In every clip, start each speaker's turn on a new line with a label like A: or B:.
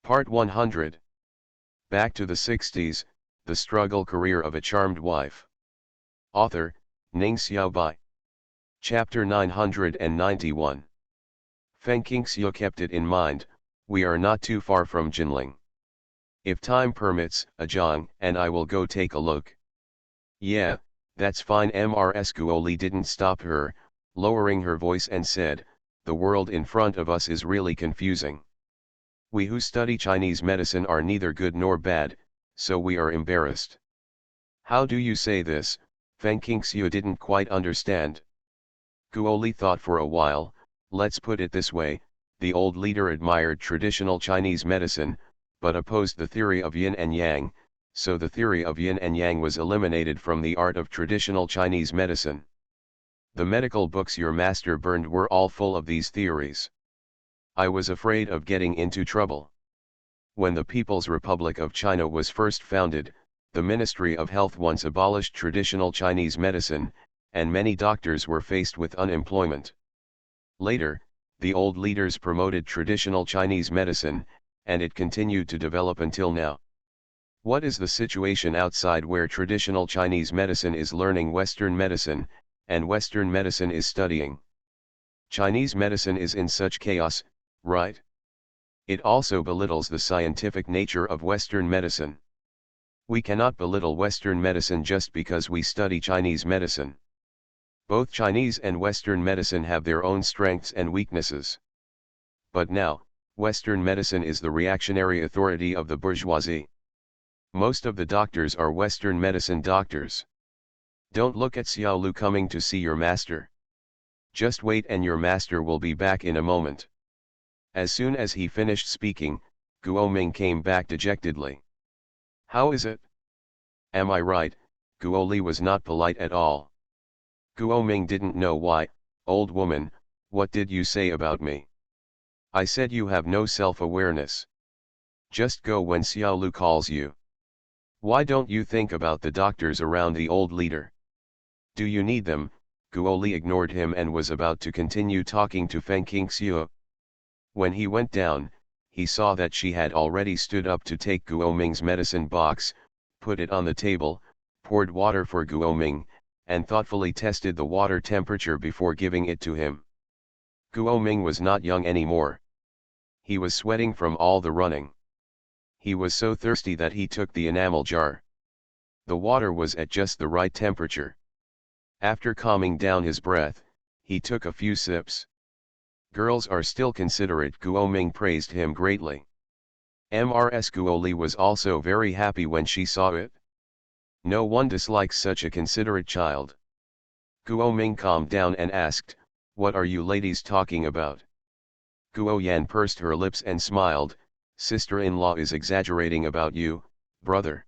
A: Part 100. Back to the 60s, The Struggle Career of a Charmed Wife. Author, Ning Xiaobai. Chapter 991. Feng Qingxiu kept it in mind, we are not too far from Jinling. If time permits, Zhang and I will go take a look. Yeah, that's fine. Ms. Guoli didn't stop her, lowering her voice and said, the world in front of us is really confusing. We who study Chinese medicine are neither good nor bad, so we are embarrassed. How do you say this? Feng Qingxiu didn't quite understand. Guoli thought for a while. Let's put it this way, the old leader admired traditional Chinese medicine, but opposed the theory of yin and yang, so the theory of yin and yang was eliminated from the art of traditional Chinese medicine. The medical books your master burned were all full of these theories. I was afraid of getting into trouble. When the People's Republic of China was first founded, the Ministry of Health once abolished traditional Chinese medicine, and many doctors were faced with unemployment. Later, the old leaders promoted traditional Chinese medicine, and it continued to develop until now. What is the situation outside where traditional Chinese medicine is learning Western medicine, and Western medicine is studying? Chinese medicine is in such chaos, right? It also belittles the scientific nature of Western medicine. We cannot belittle Western medicine just because we study Chinese medicine. Both Chinese and Western medicine have their own strengths and weaknesses. But now, Western medicine is the reactionary authority of the bourgeoisie. Most of the doctors are Western medicine doctors. Don't look at Xiao Lu coming to see your master. Just wait and your master will be back in a moment. As soon as he finished speaking, Guo Ming came back dejectedly. How is it? Am I right? Guo Li was not polite at all. Guo Ming didn't know why. Old woman, what did you say about me? I said you have no self-awareness. Just go when Xiao Lu calls you. Why don't you think about the doctors around the old leader? Do you need them? Guo Li ignored him and was about to continue talking to Feng Qingxiu. When he went down, he saw that she had already stood up to take Guo Ming's medicine box, put it on the table, poured water for Guo Ming, and thoughtfully tested the water temperature before giving it to him. Guo Ming was not young anymore. He was sweating from all the running. He was so thirsty that he took the enamel jar. The water was at just the right temperature. After calming down his breath, he took a few sips. Girls are still considerate. Guo Ming praised him greatly. Ms. Guo Li was also very happy when she saw it. No one dislikes such a considerate child. Guo Ming calmed down and asked, what are you ladies talking about? Guo Yan pursed her lips and smiled, sister-in-law is exaggerating about you, brother.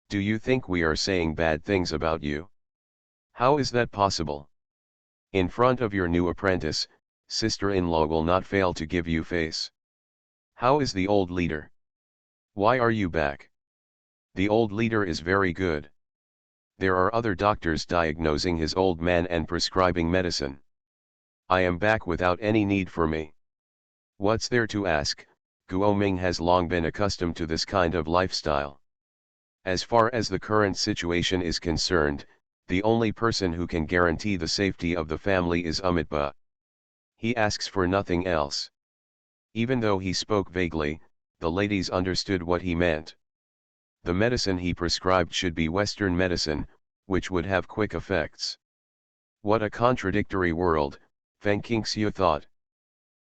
A: Do you think we are saying bad things about you? How is that possible? In front of your new apprentice, sister-in-law will not fail to give you face. How is the old leader? Why are you back? The old leader is very good. There are other doctors diagnosing his old man and prescribing medicine. I am back without any need for me. What's there to ask? Guo Ming has long been accustomed to this kind of lifestyle. As far as the current situation is concerned, the only person who can guarantee the safety of the family is Amitba. He asks for nothing else. Even though he spoke vaguely, the ladies understood what he meant. The medicine he prescribed should be Western medicine, which would have quick effects. What a contradictory world, Feng Qingxiu thought.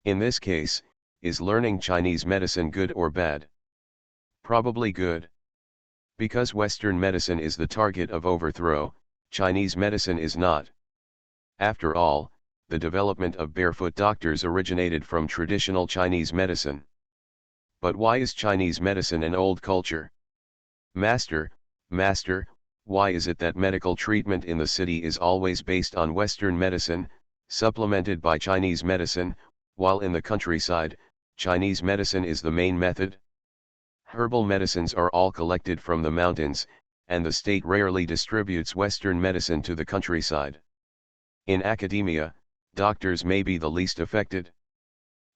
A: In this case, is learning Chinese medicine good or bad? Probably good. Because Western medicine is the target of overthrow, Chinese medicine is not. After all, the development of barefoot doctors originated from traditional Chinese medicine. But why is Chinese medicine an old culture? Master, why is it that medical treatment in the city is always based on Western medicine, supplemented by Chinese medicine, while in the countryside, Chinese medicine is the main method? Herbal medicines are all collected from the mountains, and the state rarely distributes Western medicine to the countryside. In academia, doctors may be the least affected.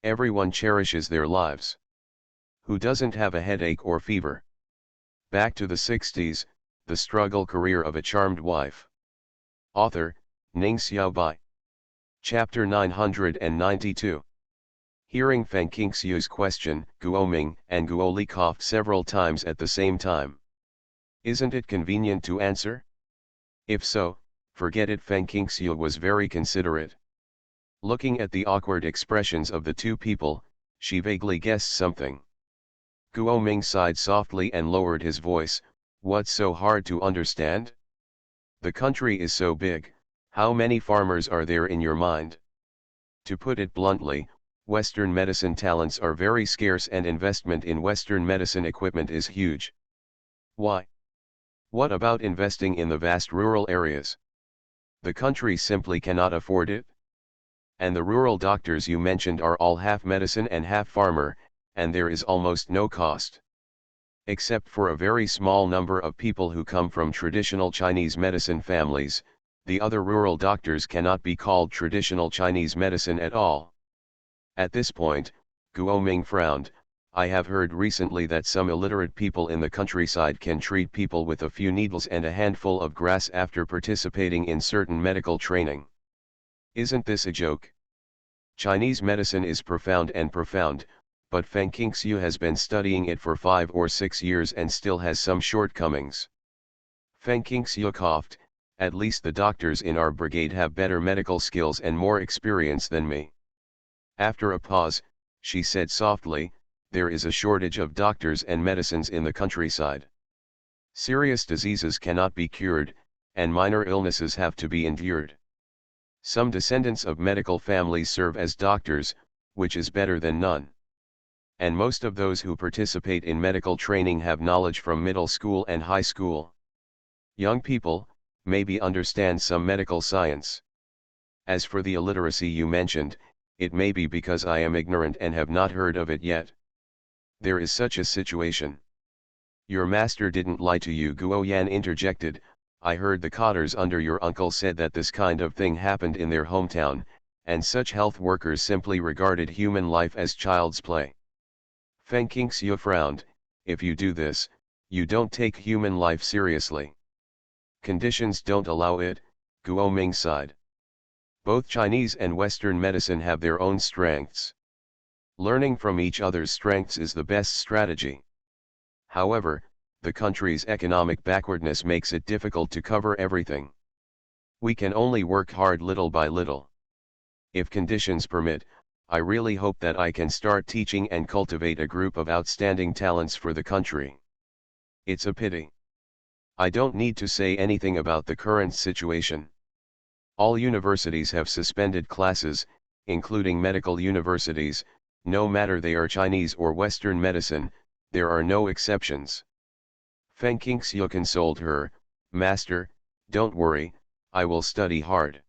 A: Everyone cherishes their lives. Who doesn't have a headache or fever? Back to the 60s, the struggle career of a charmed wife. Author, Ning Xiaobai. Chapter 992. Hearing Feng Qingxiu's question, Guoming and Guoli coughed several times at the same time. Isn't it convenient to answer? If so, forget it. Feng Qingxiu was very considerate. Looking at the awkward expressions of the two people, she vaguely guessed something. Guoming sighed softly and lowered his voice. What's so hard to understand? The country is so big, how many farmers are there in your mind? To put it bluntly, Western medicine talents are very scarce and investment in Western medicine equipment is huge. Why? What about investing in the vast rural areas? The country simply cannot afford it. And the rural doctors you mentioned are all half medicine and half farmer, and there is almost no cost. Except for a very small number of people who come from traditional Chinese medicine families, the other rural doctors cannot be called traditional Chinese medicine at all. At this point, Guoming frowned. I have heard recently that some illiterate people in the countryside can treat people with a few needles and a handful of grass after participating in certain medical training. Isn't this a joke? Chinese medicine is profound, but Feng Qingxiu has been studying it for 5 or 6 years and still has some shortcomings. Feng Qingxiu coughed. At least the doctors in our brigade have better medical skills and more experience than me. After a pause, she said softly, there is a shortage of doctors and medicines in the countryside. Serious diseases cannot be cured, and minor illnesses have to be endured. Some descendants of medical families serve as doctors, which is better than none. And most of those who participate in medical training have knowledge from middle school and high school. Young people, maybe understand some medical science. As for the illiteracy you mentioned, it may be because I am ignorant and have not heard of it yet. There is such a situation. Your master didn't lie to you, Guo Yan interjected. I heard the cotters under your uncle said that this kind of thing happened in their hometown, and such health workers simply regarded human life as child's play. Feng Qingxiu frowned. If you do this, you don't take human life seriously. Conditions don't allow it, Guoming sighed. Both Chinese and Western medicine have their own strengths. Learning from each other's strengths is the best strategy. However, the country's economic backwardness makes it difficult to cover everything. We can only work hard little by little. If conditions permit, I really hope that I can start teaching and cultivate a group of outstanding talents for the country. It's a pity. I don't need to say anything about the current situation. All universities have suspended classes, including medical universities, no matter they are Chinese or Western medicine, there are no exceptions. Feng Qingxiu consoled her, Master, don't worry, I will study hard.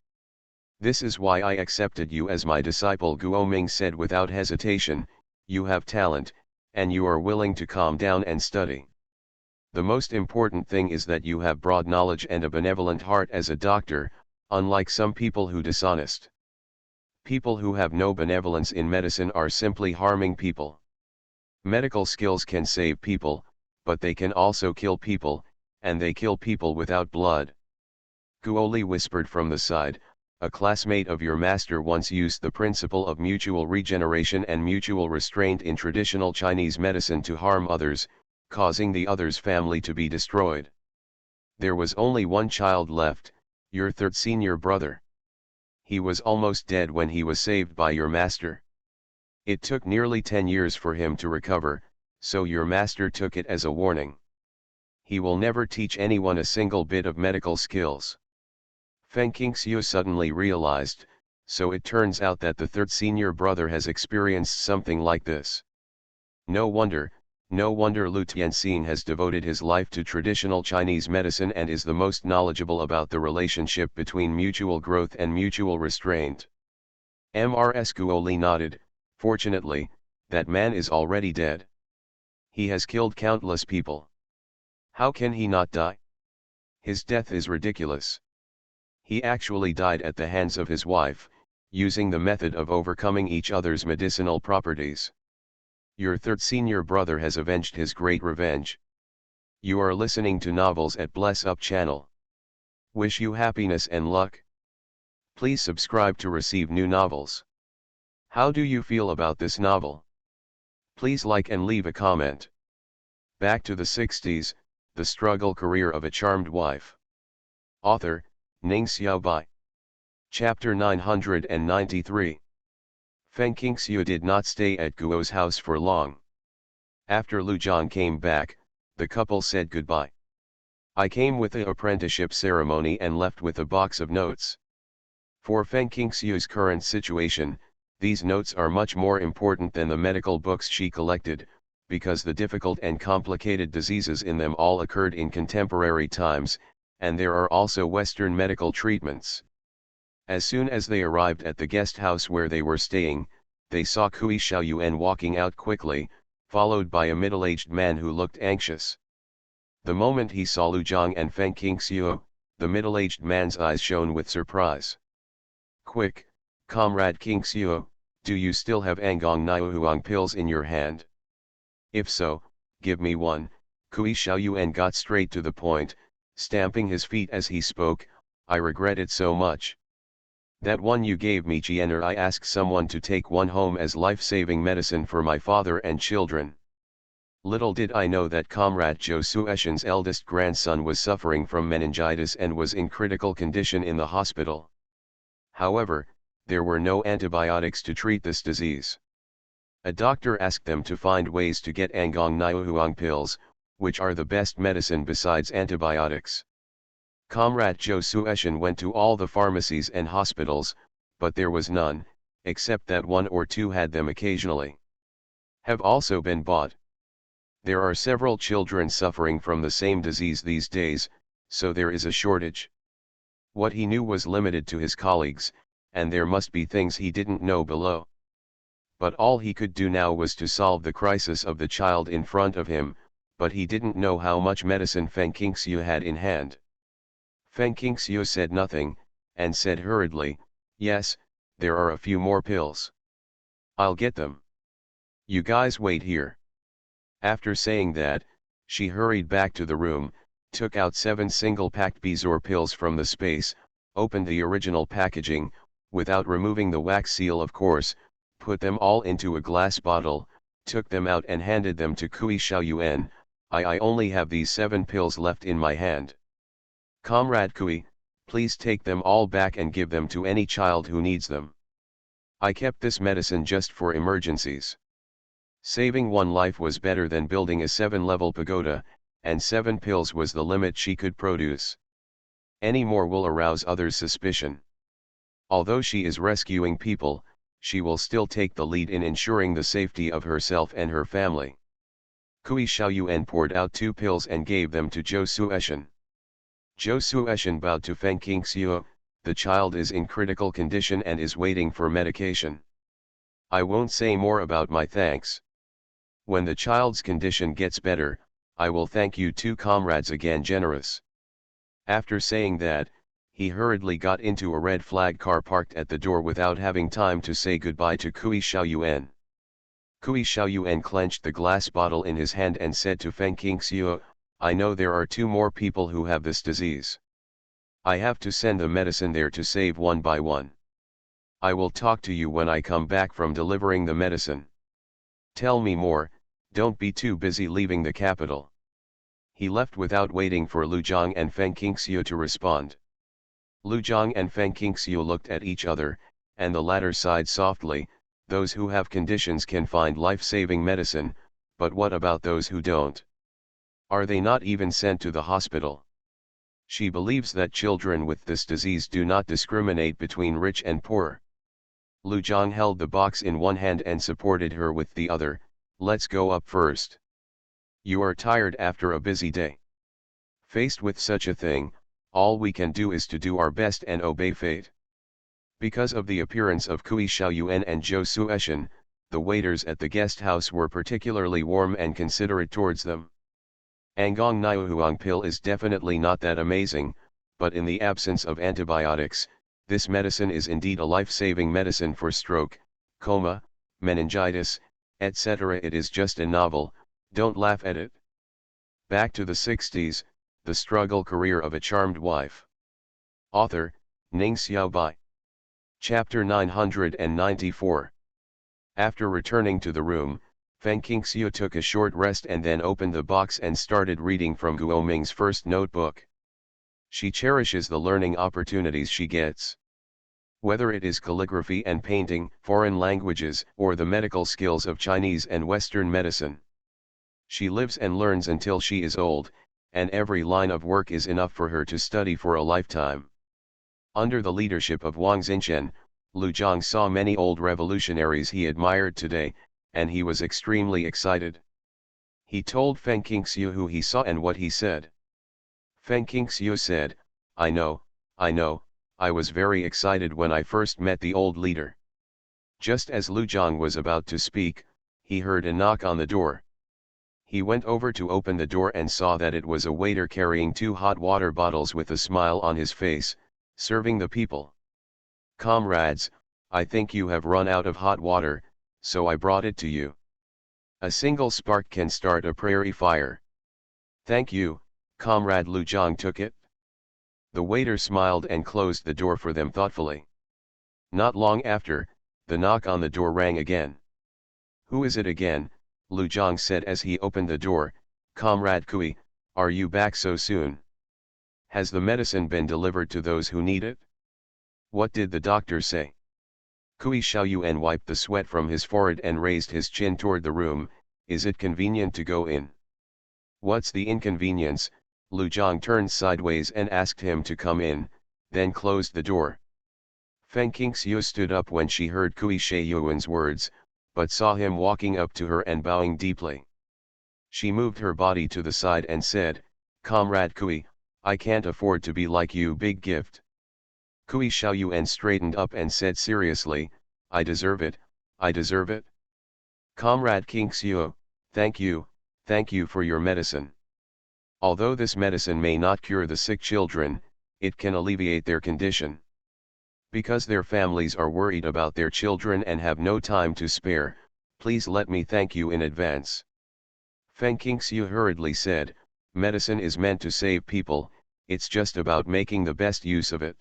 A: This is why I accepted you as my disciple, Guoming said without hesitation. You have talent, and you are willing to calm down and study. The most important thing is that you have broad knowledge and a benevolent heart as a doctor, unlike some people who dishonest. People who have no benevolence in medicine are simply harming people. Medical skills can save people, but they can also kill people, and they kill people without blood. Guoli whispered from the side, a classmate of your master once used the principle of mutual regeneration and mutual restraint in traditional Chinese medicine to harm others, causing the other's family to be destroyed. There was only one child left, your third senior brother. He was almost dead when he was saved by your master. It took nearly 10 years for him to recover, so your master took it as a warning. He will never teach anyone a single bit of medical skills. Feng Qingxiu suddenly realized, so it turns out that the third senior brother has experienced something like this. No wonder Lu Tianxin has devoted his life to traditional Chinese medicine and is the most knowledgeable about the relationship between mutual growth and mutual restraint. Mrs. Guoli nodded. Fortunately, that man is already dead. He has killed countless people. How can he not die? His death is ridiculous. He actually died at the hands of his wife, using the method of overcoming each other's medicinal properties. Your third senior brother has avenged his great revenge. You are listening to Novels at Bless Up channel. Wish you happiness and luck. Please subscribe to receive new novels. How do you feel about this novel? Please like and leave a comment. Back to the 60s, the struggle career of a charmed wife. Author, Ning Xiaobai. Chapter 993. Feng Qingxiu did not stay at Guo's house for long. After Lu Zhang came back, the couple said goodbye. I came with the apprenticeship ceremony and left with a box of notes. For Feng Qingxiu's current situation, these notes are much more important than the medical books she collected, because the difficult and complicated diseases in them all occurred in contemporary times, and there are also Western medical treatments. As soon as they arrived at the guest house where they were staying, they saw Kui Xiaoyuan walking out quickly, followed by a middle-aged man who looked anxious. The moment he saw Lu Zhang and Feng Qingxiu, the middle-aged man's eyes shone with surprise. Quick, Comrade Qingxiu, do you still have Angong Niuhuang pills in your hand? If so, give me one. Kui Xiaoyuan got straight to the point, stamping his feet as he spoke. I regret it so much. That one you gave me, Jianer, I asked someone to take one home as life-saving medicine for my father and children. Little did I know that Comrade Zhou Sueshan's eldest grandson was suffering from meningitis and was in critical condition in the hospital. However, there were no antibiotics to treat this disease. A doctor asked them to find ways to get Angong Niuhuang pills, which are the best medicine besides antibiotics. Comrade Zhou Sueshan went to all the pharmacies and hospitals, but there was none, except that one or two had them occasionally. Have also been bought. There are several children suffering from the same disease these days, so there is a shortage. What he knew was limited to his colleagues, and there must be things he didn't know below. But all he could do now was to solve the crisis of the child in front of him, but he didn't know how much medicine Feng Qingxiu had in hand. Feng Qingxiu said nothing, and said hurriedly, yes, there are a few more pills. I'll get them. You guys wait here. After saying that, she hurried back to the room, took out 7 single-packed Bezor pills from the space, opened the original packaging, without removing the wax seal of course, put them all into a glass bottle, took them out and handed them to Kui Xiaoyuan. I only have these 7 pills left in my hand. Comrade Kui, please take them all back and give them to any child who needs them. I kept this medicine just for emergencies. Saving one life was better than building a 7-level pagoda, and 7 pills was the limit she could produce. Any more will arouse others' suspicion. Although she is rescuing people, she will still take the lead in ensuring the safety of herself and her family. Kui Xiaoyuan poured out 2 pills and gave them to Zhou Sueshan. Zhou Sueshan bowed to Feng Qingxiu. The child is in critical condition and is waiting for medication. I won't say more about my thanks. When the child's condition gets better, I will thank you 2 comrades again generous. After saying that, he hurriedly got into a red flag car parked at the door without having time to say goodbye to Kui Xiaoyuan. Kui Xiaoyuan clenched the glass bottle in his hand and said to Feng Qingxiu, I know there are 2 more people who have this disease. I have to send the medicine there to save one by one. I will talk to you when I come back from delivering the medicine. Tell me more, don't be too busy leaving the capital. He left without waiting for Lu Zhang and Feng Qingxiu to respond. Lu Zhang and Feng Qingxiu looked at each other, and the latter sighed softly. Those who have conditions can find life-saving medicine, but what about those who don't? Are they not even sent to the hospital? She believes that children with this disease do not discriminate between rich and poor. Lu Zhang held the box in one hand and supported her with the other. Let's go up first. You are tired after a busy day. Faced with such a thing, all we can do is to do our best and obey fate. Because of the appearance of Kui Xiaoyuan and Zhou Sueshan, the waiters at the guest house were particularly warm and considerate towards them. Angong Niuhuang pill is definitely not that amazing, but in the absence of antibiotics, this medicine is indeed a life-saving medicine for stroke, coma, meningitis, etc. It is just a novel, don't laugh at it. Back to the 60s, The Struggle Career of a Charmed Wife. Author, Ning Xiaobai. Chapter 994. After returning to the room, Feng Qingxiu took a short rest and then opened the box and started reading from Guo Ming's first notebook. She cherishes the learning opportunities she gets. Whether it is calligraphy and painting, foreign languages, or the medical skills of Chinese and Western medicine. She lives and learns until she is old, and every line of work is enough for her to study for a lifetime. Under the leadership of Wang Xinchen, Lu Zhang saw many old revolutionaries he admired today, and he was extremely excited. He told Feng Qingxiu who he saw and what he said. Feng Qingxiu said, I know, I was very excited when I first met the old leader. Just as Lu Zhang was about to speak, he heard a knock on the door. He went over to open the door and saw that it was a waiter carrying 2 hot water bottles with a smile on his face, serving the people. Comrades, I think you have run out of hot water, so I brought it to you. A single spark can start a prairie fire. Thank you, Comrade Lu Zhang took it. The waiter smiled and closed the door for them thoughtfully. Not long after, the knock on the door rang again. Who is it again? Lu Zhang said as he opened the door. Comrade Kui, are you back so soon? Has the medicine been delivered to those who need it? What did the doctor say? Kui Xiaoyuan wiped the sweat from his forehead and raised his chin toward the room. Is it convenient to go in? What's the inconvenience? Lu Zhang turned sideways and asked him to come in, then closed the door. Feng Qingxiu stood up when she heard Kui Xiaoyuan's words, but saw him walking up to her and bowing deeply. She moved her body to the side and said, Comrade Kui, I can't afford to be like you. Big gift. Kui Xiaoyuan straightened up and said seriously, I deserve it, I deserve it. Comrade Qingxiu, thank you for your medicine. Although this medicine may not cure the sick children, it can alleviate their condition. Because their families are worried about their children and have no time to spare, please let me thank you in advance. Feng Qingxiu hurriedly said, medicine is meant to save people, it's just about making the best use of it.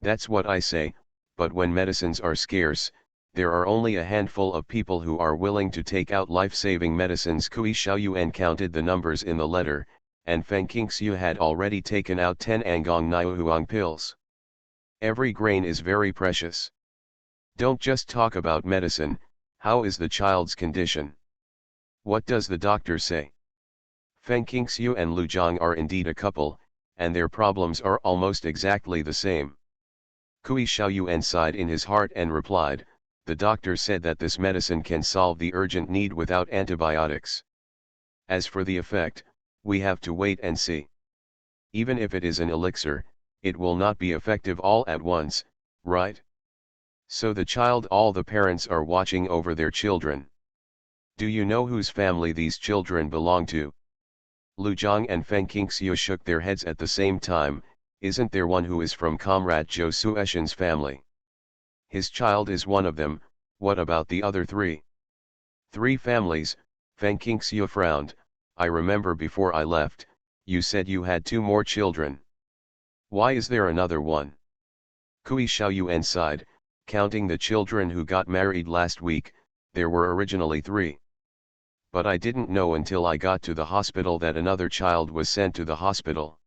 A: That's what I say, but when medicines are scarce, there are only a handful of people who are willing to take out life-saving medicines. Kui Xiaoyuan counted the numbers in the letter, and Feng Qingxiu had already taken out 10 Angong Niuhuang pills. Every grain is very precious. Don't just talk about medicine. How is the child's condition? What does the doctor say? Feng Qingxiu and Lu Zhang are indeed a couple, and their problems are almost exactly the same. Kui Xiaoyuan sighed in his heart and replied, the doctor said that this medicine can solve the urgent need without antibiotics. As for the effect, we have to wait and see. Even if it is an elixir, it will not be effective all at once, right? So all the parents are watching over their children. Do you know whose family these children belong to? Lu Zhang and Feng Qingxiu shook their heads at the same time. Isn't there one who is from Comrade Zhou Sueshan's family? His child is one of them. What about the other 3? 3 families, Feng Qingxiu frowned. I remember before I left, you said you had 2 more children. Why is there another one? Kui Xiaoyuan sighed, counting the children who got married last week, there were originally 3. But I didn't know until I got to the hospital that another child was sent to the hospital.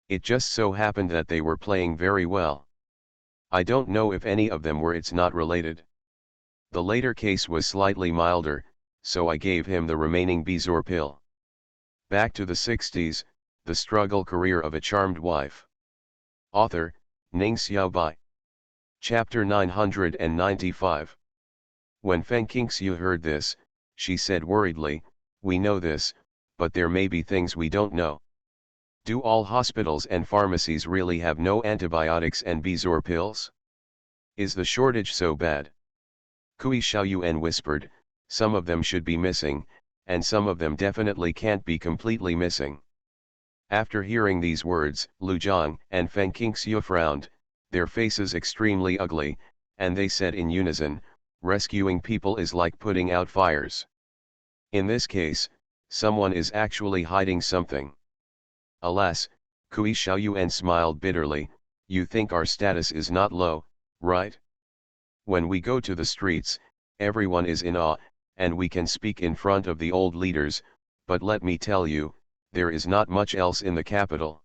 A: It just so happened that they were playing very well. I don't know if any of them were. It's not related. The later case was slightly milder, so I gave him the remaining Bezor pill. Back to the 60s, The Struggle Career of a Charmed Wife. Author, Ning Xiaobai. Chapter 995. When Feng Qingxiu heard this, she said worriedly, we know this, but there may be things we don't know. Do all hospitals and pharmacies really have no antibiotics and Bezor pills? Is the shortage so bad? Kui Xiaoyuan whispered, some of them should be missing, and some of them definitely can't be completely missing. After hearing these words, Lu Zhang and Feng Qingxiu frowned, their faces extremely ugly, and they said in unison, Rescuing people is like putting out fires. In this case, someone is actually hiding something. Alas, Kui Xiaoyuan smiled bitterly, you think our status is not low, right? When we go to the streets, everyone is in awe, and we can speak in front of the old leaders, but let me tell you, there is not much else in the capital.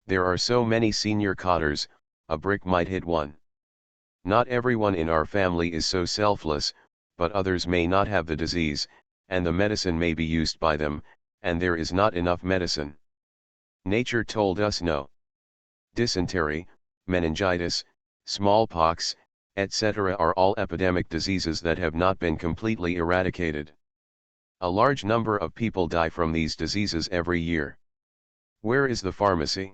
A: There are so many senior cotters, a brick might hit one. Not everyone in our family is so selfless, but others may not have the disease, and the medicine may be used by them, and there is not enough medicine. Nature told us no. Dysentery, meningitis, smallpox, etc. are all epidemic diseases that have not been completely eradicated. A large number of people die from these diseases every year. Where is the pharmacy?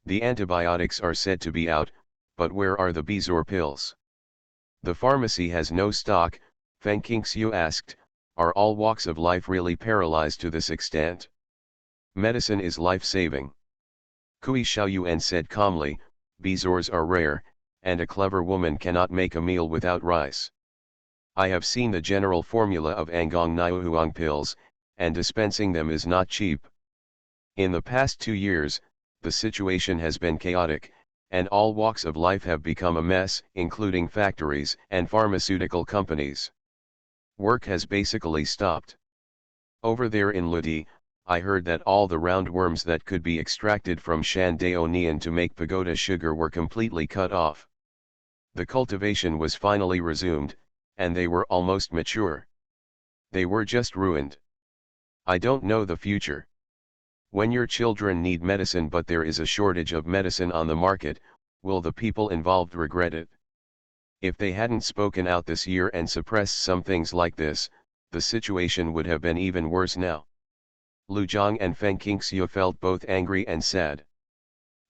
A: The antibiotics are said to be out, but where are the Bezor pills? The pharmacy has no stock. Feng Qingxiu asked, are all walks of life really paralyzed to this extent? Medicine is life-saving. Kui Xiaoyuan said calmly, Bezors are rare, and a clever woman cannot make a meal without rice. I have seen the general formula of Angong Niuhuang pills, and dispensing them is not cheap. In the past 2 years, the situation has been chaotic, and all walks of life have become a mess, including factories and pharmaceutical companies. Work has basically stopped. Over there in Ludi, I heard that all the roundworms that could be extracted from Shandaonian to make pagoda sugar were completely cut off. The cultivation was finally resumed, and they were almost mature. They were just ruined. I don't know the future. When your children need medicine but there is a shortage of medicine on the market, will the people involved regret it? If they hadn't spoken out this year and suppressed some things like this, the situation would have been even worse now. Lu Zhang and Feng Qingxiu felt both angry and sad.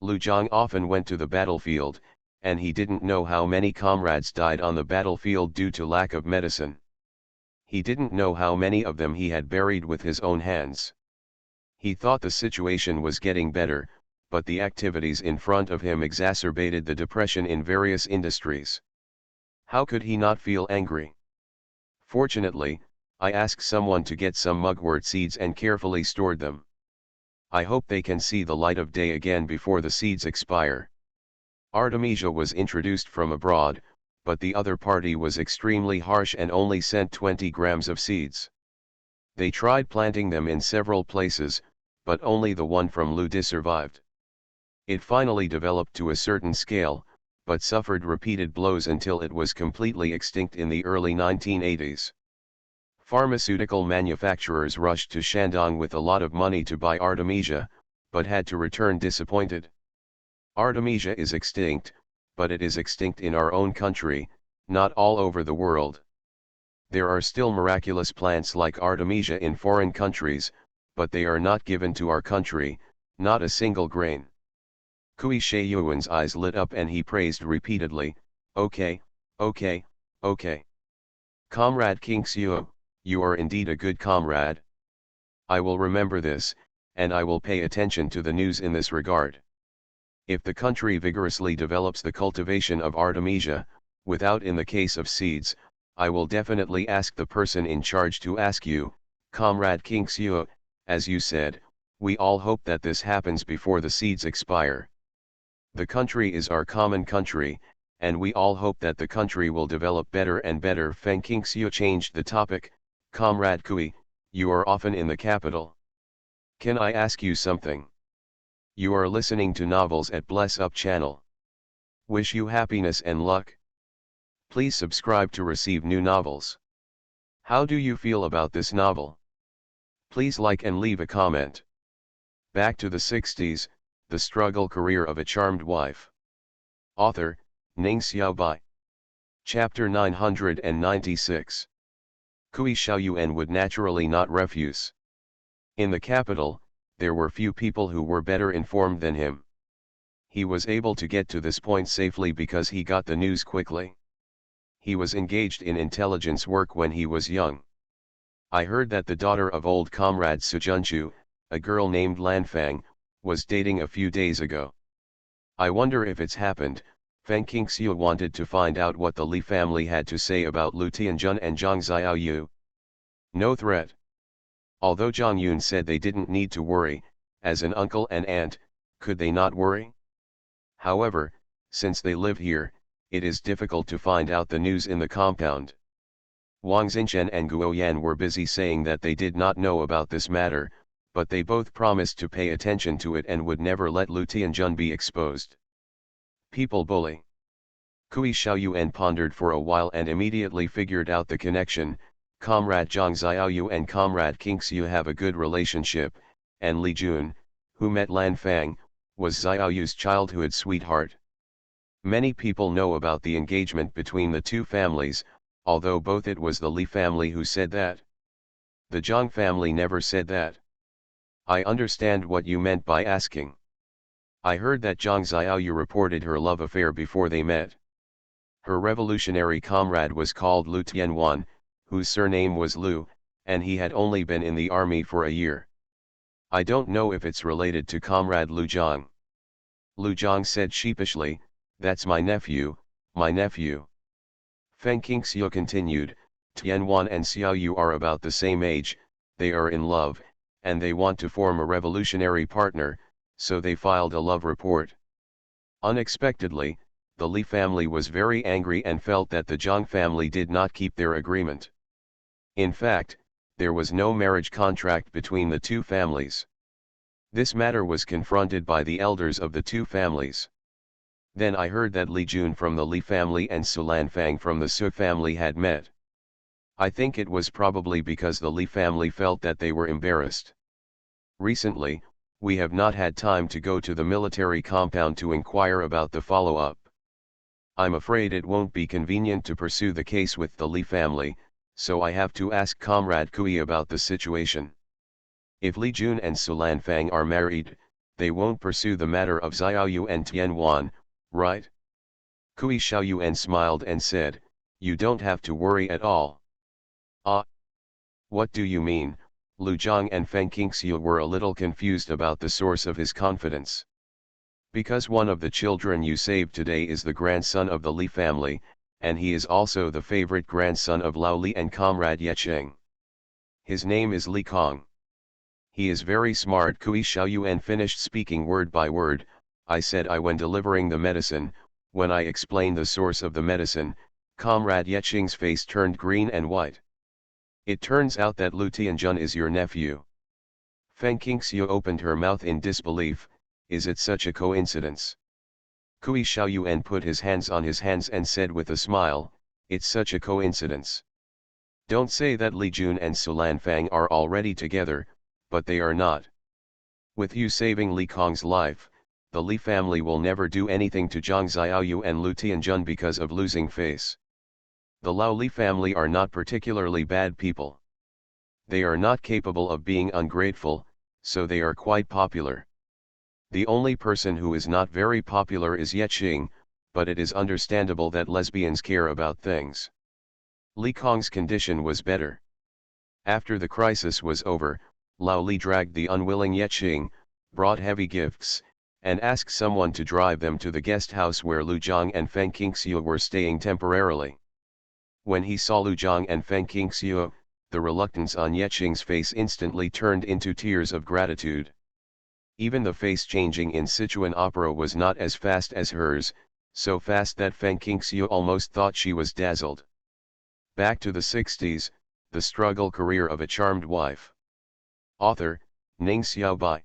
A: Lu Zhang often went to the battlefield, and he didn't know how many comrades died on the battlefield due to lack of medicine. He didn't know how many of them he had buried with his own hands. He thought the situation was getting better, but the activities in front of him exacerbated the depression in various industries. How could he not feel angry? Fortunately, I asked someone to get some mugwort seeds and carefully stored them. I hope they can see the light of day again before the seeds expire. Artemisia was introduced from abroad, but the other party was extremely harsh and only sent 20 grams of seeds. They tried planting them in several places, but only the one from Ludi survived. It finally developed to a certain scale, but suffered repeated blows until it was completely extinct in the early 1980s. Pharmaceutical manufacturers rushed to Shandong with a lot of money to buy Artemisia, but had to return disappointed. Artemisia is extinct, but it is extinct in our own country, not all over the world. There are still miraculous plants like Artemisia in foreign countries, but they are not given to our country, not a single grain. Kui Xiaoyuan's eyes lit up and he praised repeatedly, okay, okay, okay. Comrade Qingxiu, you are indeed a good comrade. I will remember this, and I will pay attention to the news in this regard. If the country vigorously develops the cultivation of Artemisia, without in the case of seeds, I will definitely ask the person in charge to ask you, Comrade Qingxiu, as you said, we all hope that this happens before the seeds expire. The country is our common country, and we all hope that the country will develop better and better. Feng Qingxiu changed the topic, Comrade Kui, you are often in the capital. Can I ask you something? You are listening to novels at Bless Up channel. Wish you happiness and luck. Please subscribe to receive new novels. How do you feel about this novel? Please like and leave a comment. Back to the 60s, the struggle career of a charmed wife. Author, Ning Xiaobai. Chapter 996. Kui Xiaoyuan would naturally not refuse. In the capital, there were few people who were better informed than him. He was able to get to this point safely because he got the news quickly. He was engaged in intelligence work when he was young. I heard that the daughter of old comrade Su Junchu, a girl named Lan Fang, was dating a few days ago. I wonder if it's happened. Feng Qingxiu wanted to find out what the Li family had to say about Lu Tianjun and Zhang Xiaoyu. No threat. Although Zhang Yun said they didn't need to worry, as an uncle and aunt, could they not worry? However, since they live here, it is difficult to find out the news in the compound. Wang Xinchen and Guo Yan were busy saying that they did not know about this matter, but they both promised to pay attention to it and would never let Lu Tianjun be exposed. People bully. Kui Xiaoyuan pondered for a while and immediately figured out the connection. Comrade Zhang Xiaoyu and Comrade Qingxiu have a good relationship, and Li Jun, who met Lan Fang, was Xiaoyu's childhood sweetheart. Many people know about the engagement between the two families, although both it was the Li family who said that. The Zhang family never said that. I understand what you meant by asking. I heard that Zhang Xiaoyu reported her love affair before they met. Her revolutionary comrade was called Lu Tianwan, whose surname was Lu, and he had only been in the army for a year. I don't know if it's related to Comrade Lu Zhang. Lu Zhang said sheepishly, "That's my nephew, my nephew." Feng Qingxiu continued, "Tianwan and Xiaoyu are about the same age, they are in love, and they want to form a revolutionary partner, so they filed a love report." Unexpectedly, the Li family was very angry and felt that the Zhang family did not keep their agreement. In fact, there was no marriage contract between the two families. This matter was confronted by the elders of the two families. Then I heard that Li Jun from the Li family and Su Lanfang from the Su family had met. I think it was probably because the Li family felt that they were embarrassed. Recently, we have not had time to go to the military compound to inquire about the follow-up. I'm afraid it won't be convenient to pursue the case with the Li family, so I have to ask Comrade Kui about the situation. If Li Jun and Su Lanfang are married, they won't pursue the matter of Xiaoyu and Tianwan, right? Kui Xiaoyuan smiled and said, "You don't have to worry at all." "Ah? What do you mean?" Lu Zhang and Feng Qingxiu were a little confused about the source of his confidence. "Because one of the children you saved today is the grandson of the Li family, and he is also the favorite grandson of Lao Li and Comrade Yecheng. His name is Li Kong. He is very smart." Kui Xiaoyuan finished speaking word by word. "I said I when delivering the medicine, when I explained the source of the medicine, Comrade Yecheng's face turned green and white. It turns out that Lu Tianjun is your nephew." Feng Qingxiu opened her mouth in disbelief. "Is it such a coincidence?" Kui Xiaoyuan put his hands on his hands and said with a smile, "It's such a coincidence. Don't say that Li Jun and Su Lanfang are already together, but they are not. With you saving Li Kong's life, the Li family will never do anything to Zhang Xiaoyu and Lu Tianjun because of losing face. The Lao Li family are not particularly bad people. They are not capable of being ungrateful, so they are quite popular. The only person who is not very popular is Yecheng, but it is understandable that lesbians care about things. Li Kong's condition was better. After the crisis was over, Lao Li dragged the unwilling Yecheng, brought heavy gifts, and asked someone to drive them to the guest house where Lu Zhang and Feng Qingxiu were staying temporarily. When he saw Lu Zhang and Feng Qingxiu, the reluctance on Yecheng's face instantly turned into tears of gratitude. Even the face changing in Sichuan opera was not as fast as hers, so fast that Feng Qingxiu almost thought she was dazzled. Back to the 60s, the struggle career of a charmed wife. Author, Ning Xiaobai.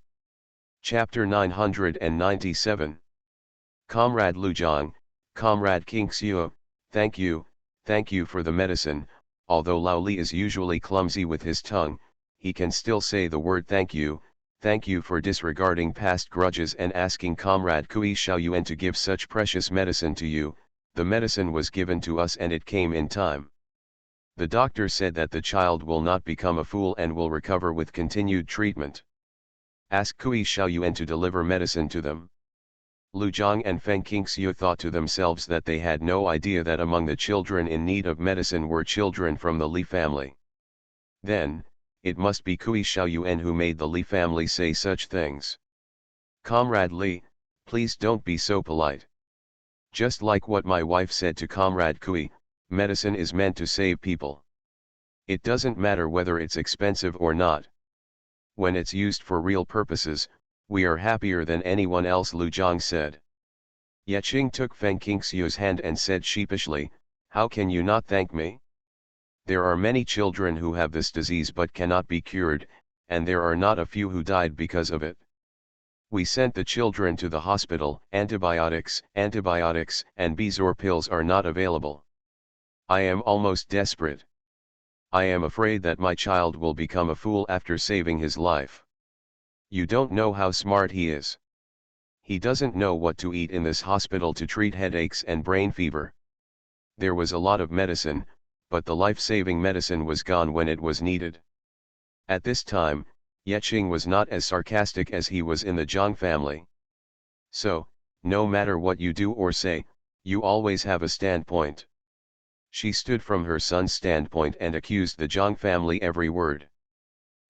A: Chapter 997. Comrade Lu Zhang, Comrade Qingxiu, thank you for the medicine. Although Lao Li is usually clumsy with his tongue, he can still say the word thank you for disregarding past grudges and asking Comrade Kui Xiaoyuan to give such precious medicine to you. The medicine was given to us and it came in time. The doctor said that the child will not become a fool and will recover with continued treatment. Ask Kui Xiaoyuan to deliver medicine to them." Lu Zhang and Feng Qingxiu thought to themselves that they had no idea that among the children in need of medicine were children from the Li family. Then, it must be Kui Xiaoyuan who made the Li family say such things. "Comrade Li, please don't be so polite. Just like what my wife said to Comrade Kui, medicine is meant to save people. It doesn't matter whether it's expensive or not. When it's used for real purposes, we are happier than anyone else, Lu Zhang said. Yeqing took Feng Qingxiu's hand and said sheepishly, "How can you not thank me? There are many children who have this disease but cannot be cured, and there are not a few who died because of it. We sent the children to the hospital, antibiotics, and Bezor pills are not available. I am almost desperate. I am afraid that my child will become a fool after saving his life. You don't know how smart he is. He doesn't know what to eat in this hospital to treat headaches and brain fever. There was a lot of medicine, but the life-saving medicine was gone when it was needed." At this time, Yeqing was not as sarcastic as he was in the Zhang family. "So, no matter what you do or say, you always have a standpoint." She stood from her son's standpoint and accused the Zhang family every word.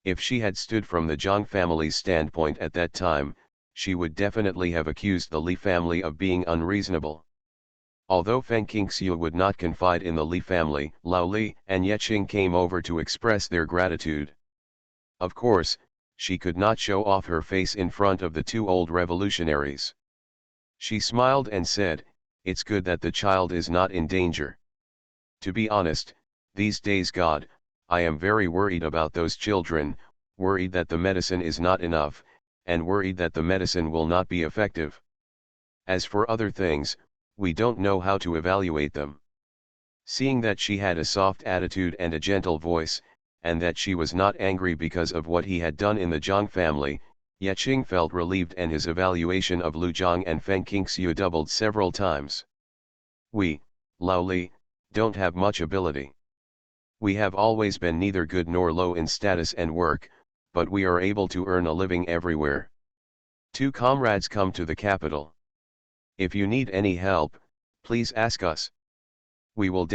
A: If she had stood from the Zhang family's standpoint at that time, she would definitely have accused the Li family of being unreasonable. Although Feng Qingxiu would not confide in the Li family, Lao Li and Yeqing came over to express their gratitude. Of course, she could not show off her face in front of the two old revolutionaries. She smiled and said, "It's good that the child is not in danger. To be honest, these days God, I am very worried about those children, worried that the medicine is not enough, and worried that the medicine will not be effective. As for other things, we don't know how to evaluate them." Seeing that she had a soft attitude and a gentle voice, and that she was not angry because of what he had done in the Zhang family, Yeqing felt relieved and his evaluation of Lu Zhang and Feng Qingxiu doubled several times. "We, Lao Li, don't have much ability. We have always been neither good nor low in status and work, but we are able to earn a living everywhere. Two comrades come to the capital. If you need any help, please ask us. I will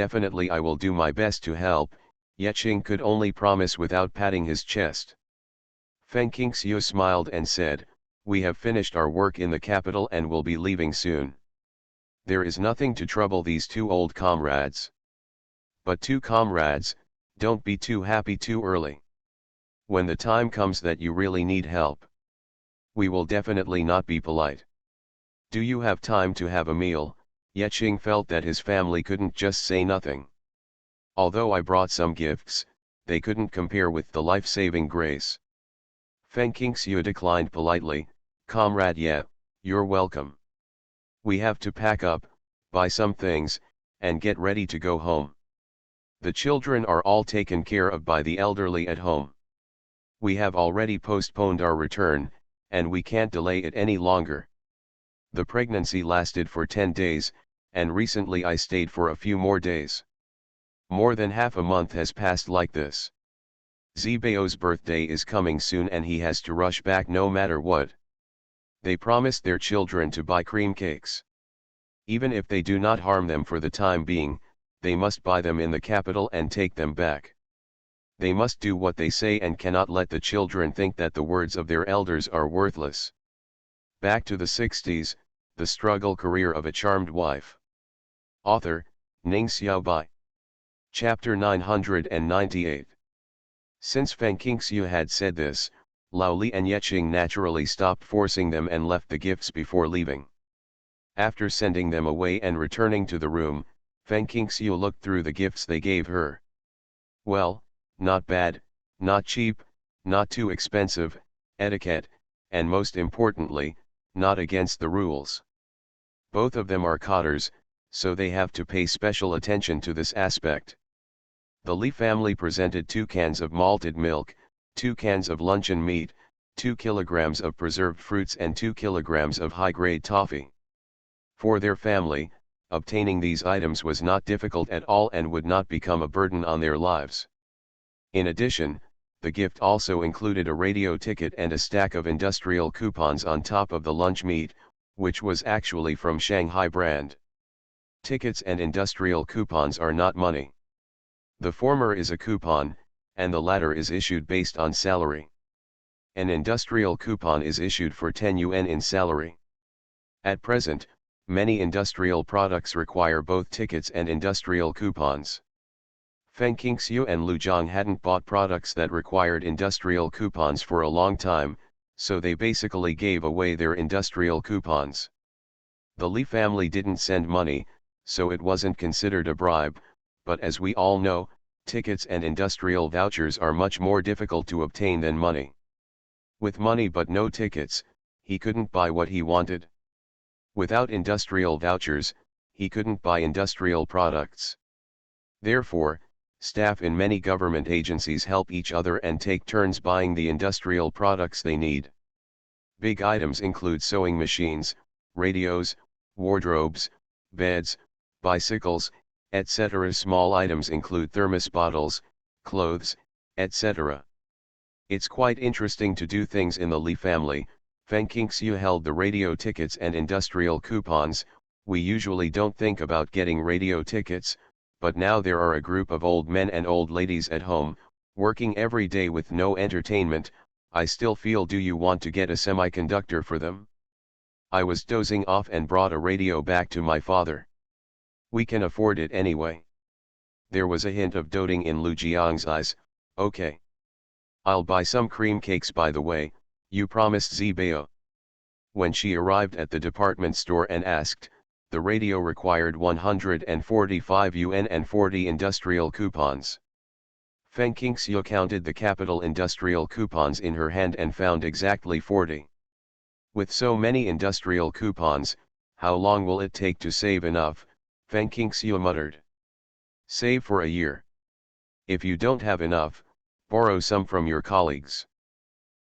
A: do my best to help," Yeqing could only promise without patting his chest. Feng Qingxiu smiled and said, "We have finished our work in the capital and will be leaving soon. There is nothing to trouble these two old comrades. But two comrades, don't be too happy too early. When the time comes that you really need help, we will definitely not be polite. Do you have time to have a meal?" Yeqing felt that his family couldn't just say nothing. "Although I brought some gifts, they couldn't compare with the life-saving grace." Feng Qingxiu declined politely, "Comrade Ye, you're welcome. We have to pack up, buy some things, and get ready to go home. The children are all taken care of by the elderly at home. We have already postponed our return, and we can't delay it any longer. The pregnancy lasted for 10 days, and recently I stayed for a few more days. More than half a month has passed like this. Zibao's birthday is coming soon and he has to rush back no matter what. They promised their children to buy cream cakes. Even if they do not harm them for the time being, they must buy them in the capital and take them back. They must do what they say and cannot let the children think that the words of their elders are worthless." Back to the 60s, the struggle career of a charmed wife. Author, Ning Xiaobai. Chapter 998. Since Feng Qingxiu had said this, Lao Li and Yeqing naturally stopped forcing them and left the gifts before leaving. After sending them away and returning to the room, Feng Qingxiu looked through the gifts they gave her. Well, not bad, not cheap, not too expensive, etiquette, and most importantly, not against the rules. Both of them are cotters, so they have to pay special attention to this aspect. The Li family presented 2 cans of malted milk, 2 cans of luncheon meat, 2 kilograms of preserved fruits and 2 kilograms of high-grade toffee. For their family, obtaining these items was not difficult at all and would not become a burden on their lives. In addition, the gift also included a radio ticket and a stack of industrial coupons on top of the lunch meat, which was actually from Shanghai brand. Tickets and industrial coupons are not money. The former is a coupon, and the latter is issued based on salary. An industrial coupon is issued for 10 yuan in salary. At present, Many industrial products require both tickets and industrial coupons. Feng Qingxiu and Lu Zhang hadn't bought products that required industrial coupons for a long time, so they basically gave away their industrial coupons. The Li family didn't send money, so it wasn't considered a bribe, but as we all know, tickets and industrial vouchers are much more difficult to obtain than money. With money but no tickets, he couldn't buy what he wanted. Without industrial vouchers, he couldn't buy industrial products. Therefore, staff in many government agencies help each other and take turns buying the industrial products they need. Big items include sewing machines, radios, wardrobes, beds, bicycles, etc. Small items include thermos bottles, clothes, etc. It's quite interesting to do things in the Li family. Feng Qingxiu held the radio tickets and industrial coupons. We usually don't think about getting radio tickets, but now there are a group of old men and old ladies at home, working every day with no entertainment. I still feel, do you want to get a semiconductor for them? I was dozing off and brought a radio back to my father. We can afford it anyway. There was a hint of doting in Lu Jiang's eyes. Okay. I'll buy some cream cakes by the way, you promised Zibao. When she arrived at the department store and asked, the radio required 145 yuan and 40 industrial coupons. Feng Qingxiu counted the capital industrial coupons in her hand and found exactly 40. With so many industrial coupons, how long will it take to save enough? Feng Qingxiu muttered. Save for a year. If you don't have enough, borrow some from your colleagues.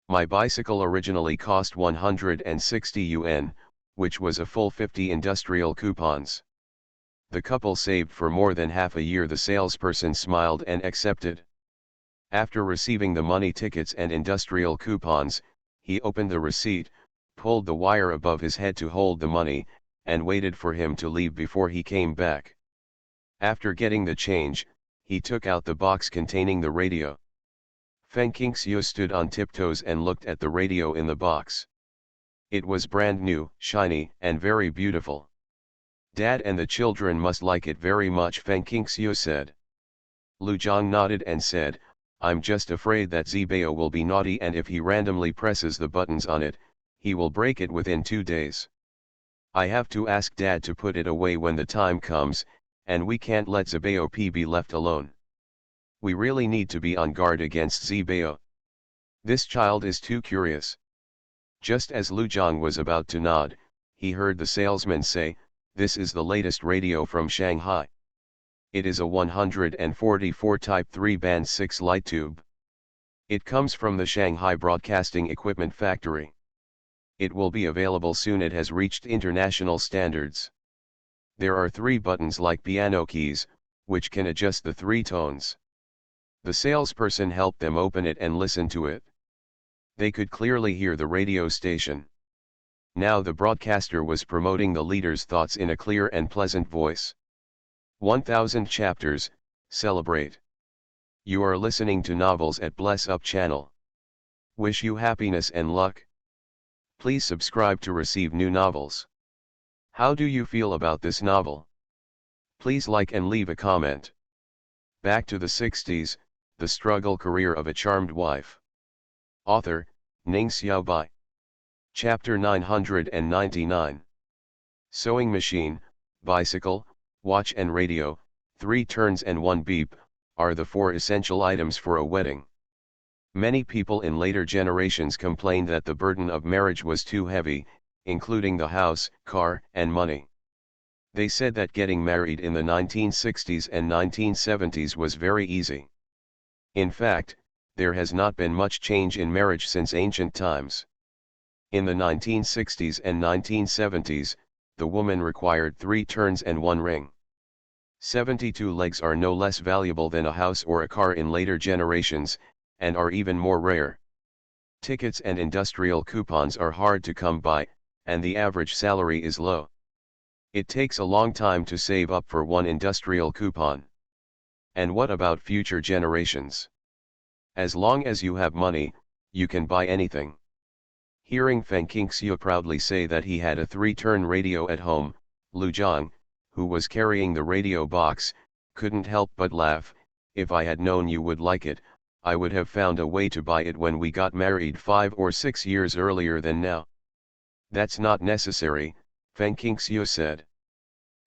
A: My bicycle originally cost 160 yuan, which was a full 50 industrial coupons. The couple saved for more than half a year. The salesperson smiled and accepted. After receiving the money, tickets and industrial coupons, he opened the receipt, pulled the wire above his head to hold the money, and waited for him to leave before he came back. After getting the change, he took out the box containing the radio. Feng Qingxiu stood on tiptoes and looked at the radio in the box. It was brand new, shiny, and very beautiful. Dad and the children must like it very much, Feng Qingxiu said. Lu Zhang nodded and said, I'm just afraid that Zibao will be naughty, and if he randomly presses the buttons on it, he will break it within 2 days. I have to ask Dad to put it away when the time comes, and we can't let Zibao be left alone. We really need to be on guard against Zibao. This child is too curious. Just as Lu Zhang was about to nod, he heard the salesman say, this is the latest radio from Shanghai. It is a 144 Type 3 Band 6 light tube. It comes from the Shanghai Broadcasting Equipment Factory. It will be available soon. It has reached international standards. There are 3 buttons like piano keys, which can adjust the 3 tones. The salesperson helped them open it and listen to it. They could clearly hear the radio station. Now the broadcaster was promoting the leader's thoughts in a clear and pleasant voice. 1000 chapters, celebrate. You are listening to novels at Bless Up channel. Wish you happiness and luck. Please subscribe to receive new novels. How do you feel about this novel? Please like and leave a comment. Back to the 60s, the struggle career of a charmed wife. Author, Ning Xiaobai. Chapter 999. Sewing machine, bicycle, watch and radio, 3 turns and 1 beep, are the 4 essential items for a wedding. Many people in later generations complained that the burden of marriage was too heavy, including the house, car, and money. They said that getting married in the 1960s and 1970s was very easy. In fact, there has not been much change in marriage since ancient times. In the 1960s and 1970s, the woman required 3 turns and 1 ring. 72 legs are no less valuable than a house or a car in later generations, and are even more rare. Tickets and industrial coupons are hard to come by, and the average salary is low. It takes a long time to save up for 1 industrial coupon. And what about future generations? As long as you have money, you can buy anything. Hearing Feng Qingxiu proudly say that he had a 3-turn radio at home, Lu Zhang, who was carrying the radio box, couldn't help but laugh. If I had known you would like it, I would have found a way to buy it when we got married 5 or 6 years earlier than now. That's not necessary, Feng Qingxiu said.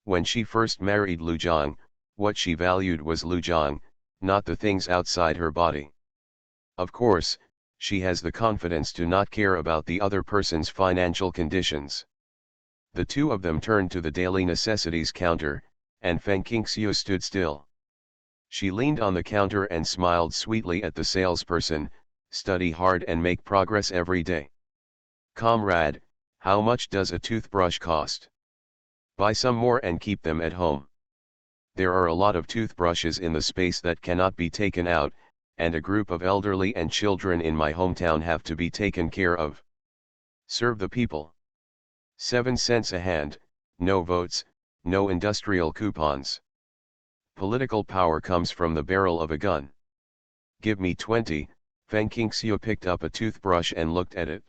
A: When she first married Lu Zhang, what she valued was Lu Zhang, not the things outside her body. Of course, she has the confidence to not care about the other person's financial conditions. The two of them turned to the daily necessities counter, and Feng Qingxiu stood still. She leaned on the counter and smiled sweetly at the salesperson. Study hard and make progress every day. Comrade, how much does a toothbrush cost? Buy some more and keep them at home. There are a lot of toothbrushes in the space that cannot be taken out, and a group of elderly and children in my hometown have to be taken care of. Serve the people. 7 cents a hand, no votes, no industrial coupons. Political power comes from the barrel of a gun. Give me 20, Feng Qingxiu picked up a toothbrush and looked at it.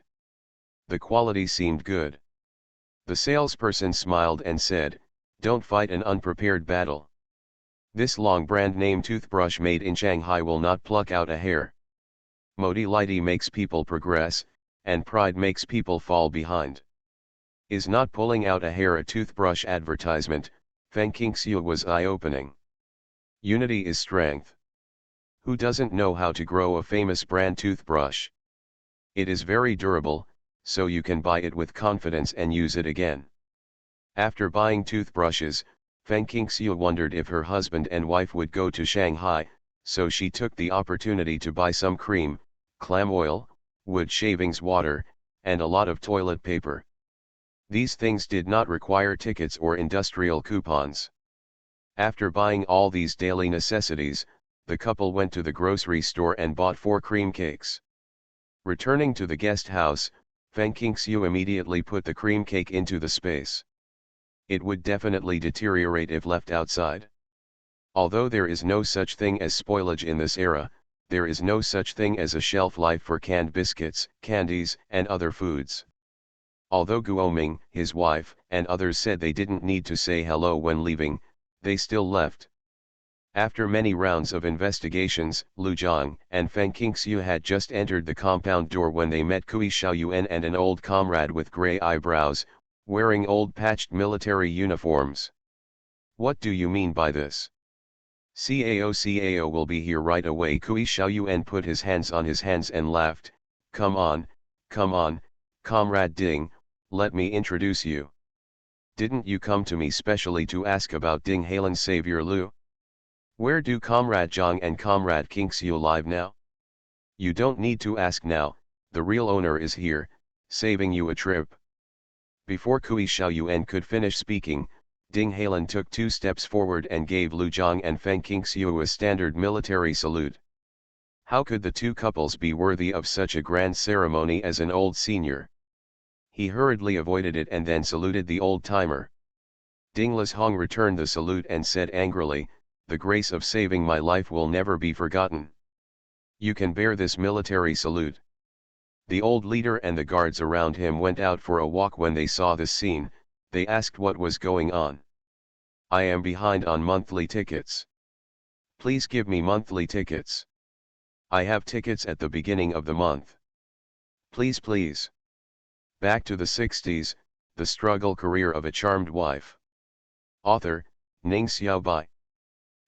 A: The quality seemed good. The salesperson smiled and said, don't fight an unprepared battle. This long brand name toothbrush made in Shanghai will not pluck out a hair. Modality makes people progress, and pride makes people fall behind. Is not pulling out a hair a toothbrush advertisement? Feng Qingxiu was eye-opening. Unity is strength. Who doesn't know how to grow a famous brand toothbrush? It is very durable, so you can buy it with confidence and use it again. After buying toothbrushes, Feng Qingxiu wondered if her husband and wife would go to Shanghai, so she took the opportunity to buy some cream, clam oil, wood shavings water, and a lot of toilet paper. These things did not require tickets or industrial coupons. After buying all these daily necessities, the couple went to the grocery store and bought 4 cream cakes. Returning to the guest house, Feng Qingxiu immediately put the cream cake into the space. It would definitely deteriorate if left outside. Although there is no such thing as spoilage in this era, there is no such thing as a shelf life for canned biscuits, candies, and other foods. Although Guoming, his wife, and others said they didn't need to say hello when leaving, they still left. After many rounds of investigations, Lu Zhang and Feng Qingxiu had just entered the compound door when they met Kui Xiaoyuan and an old comrade with gray eyebrows, wearing old patched military uniforms. What do you mean by this? Cao will be here right away. Kui Xiaoyuan put his hands on his hands and laughed. Come on, Comrade Ding, let me introduce you. Didn't you come to me specially to ask about Ding Heilan's savior Lu? Where do Comrade Zhang and Comrade Qingxiu live now? You don't need to ask now, the real owner is here, saving you a trip. Before Kui Xiaoyuan could finish speaking, Ding Heilan took 2 steps forward and gave Lu Zhang and Feng Qingxiu a standard military salute. How could the two couples be worthy of such a grand ceremony as an old senior? He hurriedly avoided it and then saluted the old-timer. Ding Lishong returned the salute and said angrily, the grace of saving my life will never be forgotten. You can bear this military salute. The old leader and the guards around him went out for a walk. When they saw this scene, they asked what was going on. I am behind on monthly tickets. Please give me monthly tickets. I have tickets at the beginning of the month. Please. Back to the 60s, the struggle career of a charmed wife. Author, Ning Xiaobai.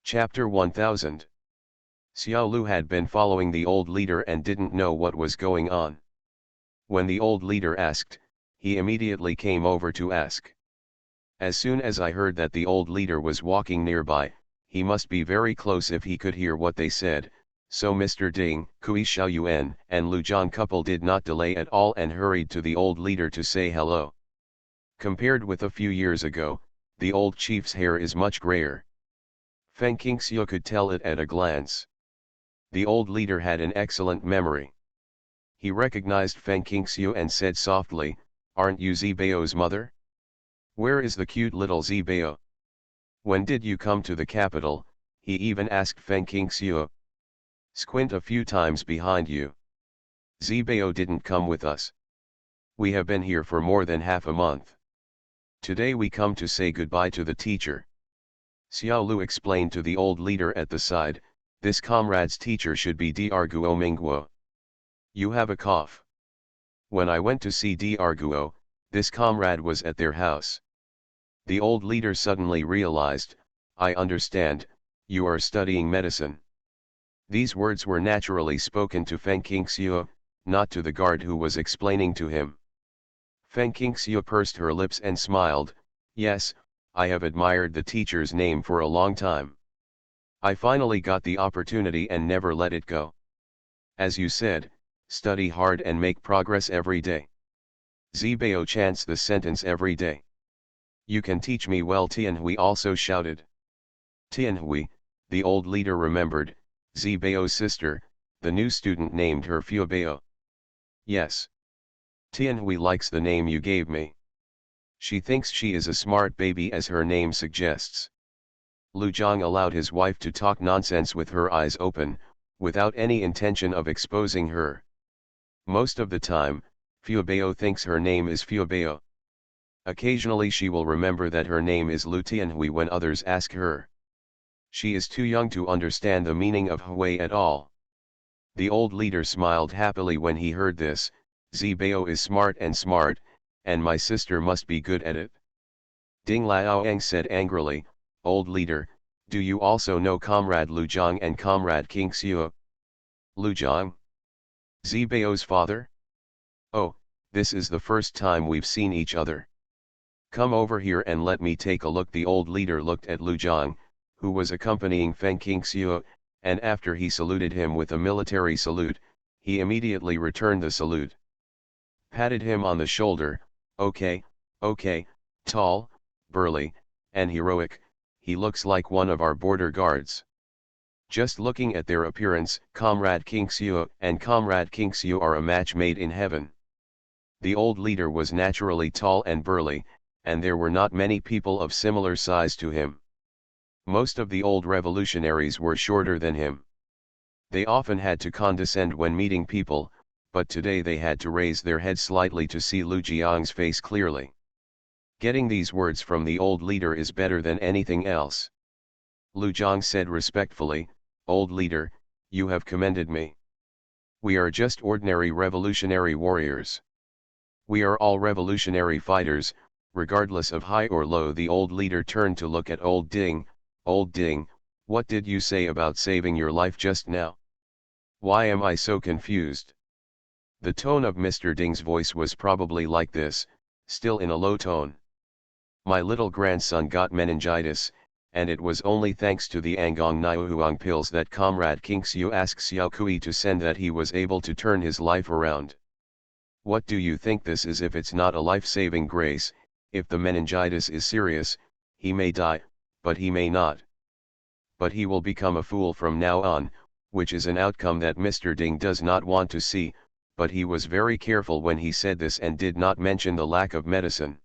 A: Chapter 1000. Xiao Lu had been following the old leader and didn't know what was going on. When the old leader asked, he immediately came over to ask. As soon as I heard that the old leader was walking nearby, he must be very close if he could hear what they said, so Mr. Ding, Kui Xiaoyuan, and Lu Zhang couple did not delay at all and hurried to the old leader to say hello. Compared with a few years ago, the old chief's hair is much grayer. Feng Qingxiu could tell it at a glance. The old leader had an excellent memory. He recognized Feng Qingxiu and said softly, aren't you Zibao's mother? Where is the cute little Zibao? When did you come to the capital? He even asked Feng Qingxiu. Squint a few times behind you. Zibao didn't come with us. We have been here for more than half a month. Today we come to say goodbye to the teacher. Xiao Lu explained to the old leader at the side, this comrade's teacher should be D'Arguo Mingguo. You have a cough. When I went to see D'Arguo, this comrade was at their house. The old leader suddenly realized, I understand, you are studying medicine. These words were naturally spoken to Feng Qingxiu, not to the guard who was explaining to him. Feng Qingxiu pursed her lips and smiled, yes, I have admired the teacher's name for a long time. I finally got the opportunity and never let it go. As you said, study hard and make progress every day. Zibao chants this sentence every day. You can teach me well, Tianhui also shouted. Tianhui, the old leader remembered, Zibao's sister, the new student named her Fuebao. Yes. Tianhui likes the name you gave me. She thinks she is a smart baby as her name suggests. Lu Zhang allowed his wife to talk nonsense with her eyes open, without any intention of exposing her. Most of the time, Fuebao thinks her name is Fuebao. Occasionally she will remember that her name is Lu Tianhui when others ask her. She is too young to understand the meaning of Hui at all. The old leader smiled happily when he heard this, Zibao is smart, and my sister must be good at it. Ding Laoang said angrily, old leader, do you also know Comrade Lu Zhang and Comrade Qingxiu? Lu Zhang? Zibao's father? Oh, this is the first time we've seen each other. Come over here and let me take a look. The old leader looked at Lu Zhang, who was accompanying Feng Qingxiu, and after he saluted him with a military salute, he immediately returned the salute. Patted him on the shoulder, okay, tall, burly, and heroic, he looks like one of our border guards. Just looking at their appearance, Comrade Qingxiu and Comrade Qingxiu are a match made in heaven. The old leader was naturally tall and burly, and there were not many people of similar size to him. Most of the old revolutionaries were shorter than him. They often had to condescend when meeting people, but today they had to raise their heads slightly to see Lu Jiang's face clearly. Getting these words from the old leader is better than anything else. Lu Jiang said respectfully, old leader, you have commended me. We are just ordinary revolutionary warriors. We are all revolutionary fighters, regardless of high or low. The old leader turned to look at Old Ding, what did you say about saving your life just now? Why am I so confused? The tone of Mr. Ding's voice was probably like this, still in a low tone. My little grandson got meningitis, and it was only thanks to the Angong Niuhuang pills that Comrade Qingxiu asked Xiao Kui to send that he was able to turn his life around. What do you think this is? If it's not a life-saving grace, if the meningitis is serious, he may die, but he may not. But he will become a fool from now on, which is an outcome that Mr. Ding does not want to see, but he was very careful when he said this and did not mention the lack of medicine.